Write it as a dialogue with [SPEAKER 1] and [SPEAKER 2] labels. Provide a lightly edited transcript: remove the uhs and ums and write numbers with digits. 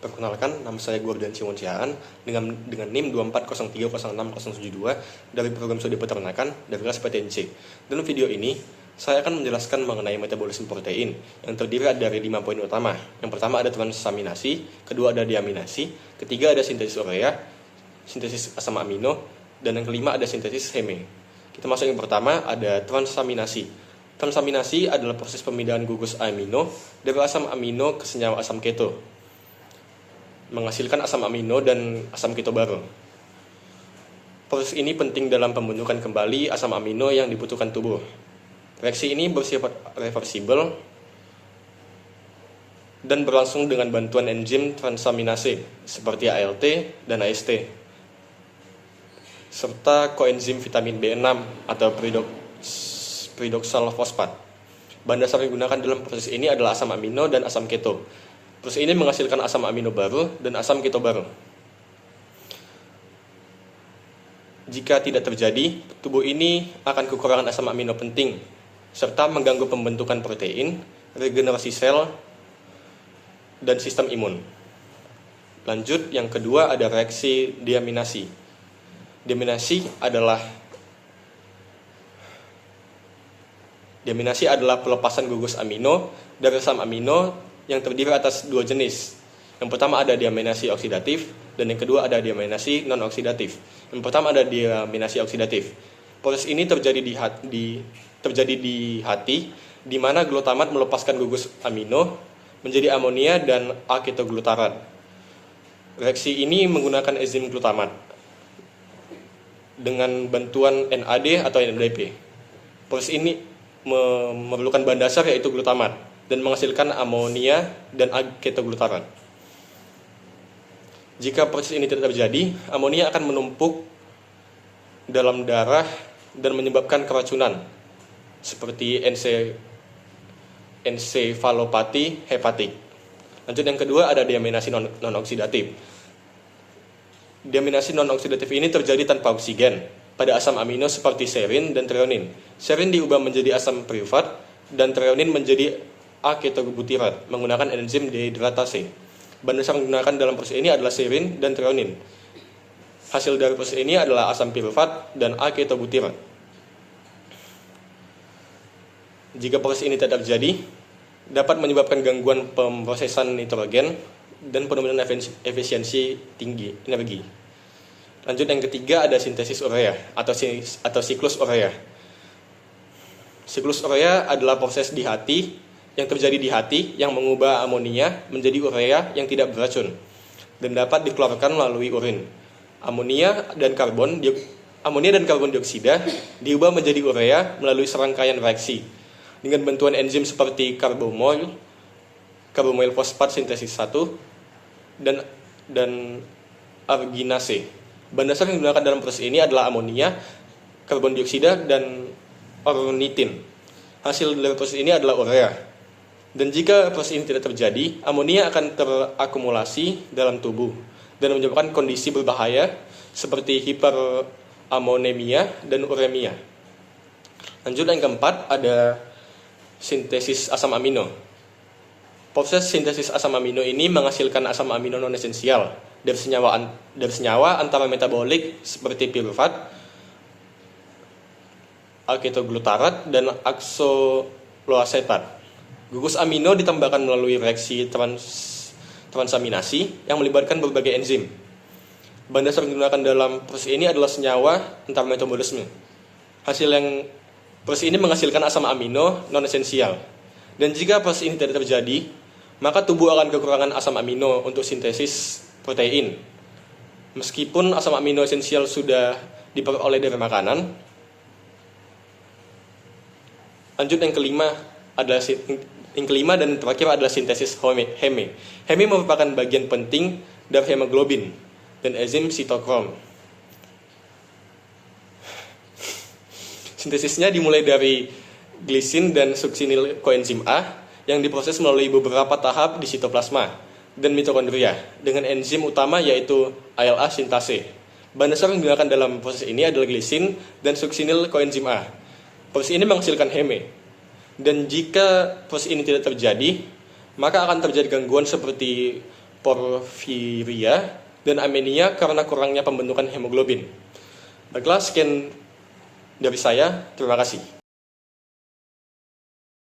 [SPEAKER 1] Perkenalkan, nama saya Gordon Simon Siaan dengan NIM 240306072 dari program studi peternakan dari kelas PTNC. Dalam video ini, saya akan menjelaskan mengenai metabolisme protein yang terdiri dari 5 poin utama. Yang pertama ada transaminasi, kedua ada diaminasi, ketiga ada sintesis urea, sintesis asam amino, dan yang kelima ada sintesis heme. Kita masuk yang pertama, ada transaminasi. Transaminasi adalah proses pemindahan gugus amino dari asam amino ke senyawa asam keto, menghasilkan asam amino dan asam keto baru. Proses ini penting dalam pembentukan kembali asam amino yang dibutuhkan tubuh. Reaksi ini bersifat reversibel dan berlangsung dengan bantuan enzim transaminase seperti ALT dan AST, serta koenzim vitamin B6 atau pyridoxal fosfat. Bahan dasar yang digunakan dalam proses ini adalah asam amino dan asam keto. Proses ini menghasilkan asam amino baru dan asam keto baru. Jika tidak terjadi, tubuh ini akan kekurangan asam amino penting, serta mengganggu pembentukan protein, regenerasi sel, dan sistem imun. Lanjut, yang kedua ada reaksi diaminasi. Diaminasi adalah pelepasan gugus amino dari asam amino yang terdiri atas dua jenis. Yang pertama ada diaminasi oksidatif dan yang kedua ada diaminasi non-oksidatif. Yang pertama ada diaminasi oksidatif. Proses ini terjadi di hati, di mana glutamat melepaskan gugus amino menjadi amonia dan aketoglutarat. Reaksi ini menggunakan enzim glutamat dengan bantuan NAD atau NADP. Proses ini memerlukan bahan dasar yaitu glutamat dan menghasilkan amonia dan aketoglutarat. Jika proses ini tidak terjadi, amonia akan menumpuk dalam darah dan menyebabkan keracunan seperti ensefalopati hepatik. Lanjut, yang kedua ada diaminasi non-oksidatif. Diaminasi non-oksidatif ini terjadi tanpa oksigen pada asam amino seperti serin dan treonin. Serin diubah menjadi asam pirufat dan treonin menjadi aketobutirat menggunakan enzim dehidratase. Bahan dasar yang digunakan dalam proses ini adalah serin dan treonin. Hasil dari proses ini adalah asam pirufat dan aketobutirat. Jika proses ini tidak terjadi, dapat menyebabkan gangguan pemrosesan nitrogen dan penurunan efisiensi tinggi energi. Lanjut, yang ketiga ada sintesis urea atau siklus urea. Siklus urea adalah proses yang terjadi di hati yang mengubah amonia menjadi urea yang tidak beracun dan dapat dikeluarkan melalui urin. Amonia dan karbon dioksida diubah menjadi urea melalui serangkaian reaksi dengan bantuan enzim seperti karbomoil fosfat sintesis 1 dan arginase. Bahan dasar yang digunakan dalam proses ini adalah amonia, karbon dioksida, dan ornitin. Hasil dari proses ini adalah urea. Dan jika proses ini tidak terjadi, amonia akan terakumulasi dalam tubuh dan menyebabkan kondisi berbahaya seperti hiperamonemia dan uremia. Lanjut, yang keempat ada sintesis asam amino. Proses sintesis asam amino ini menghasilkan asam amino non-esensial dari senyawa antara metabolik seperti pirufat, aketoglutarat, dan aksoloasetat. Gugus amino ditambahkan melalui reaksi transaminasi yang melibatkan berbagai enzim. Bahan dasar yang digunakan dalam proses ini adalah senyawa antar metabolisme. Proses ini menghasilkan asam amino non-esensial. Dan jika proses ini tidak terjadi, maka tubuh akan kekurangan asam amino untuk sintesis protein. Meskipun asam amino esensial sudah diperoleh dari makanan. Lanjut, yang kelima dan terakhir adalah sintesis heme. Heme merupakan bagian penting dari hemoglobin dan enzim sitokrom. Sintesisnya dimulai dari glisin dan suksinil koenzim A yang diproses melalui beberapa tahap di sitoplasma dan mitokondria dengan enzim utama yaitu ALA sintase. Bahan dasar yang digunakan dalam proses ini adalah glisin dan suksinil koenzim A. Proses ini menghasilkan heme. Dan jika proses ini tidak terjadi, maka akan terjadi gangguan seperti porfiria, dan anemia karena kurangnya pembentukan hemoglobin. Baiklah, sekian dari saya. Terima kasih.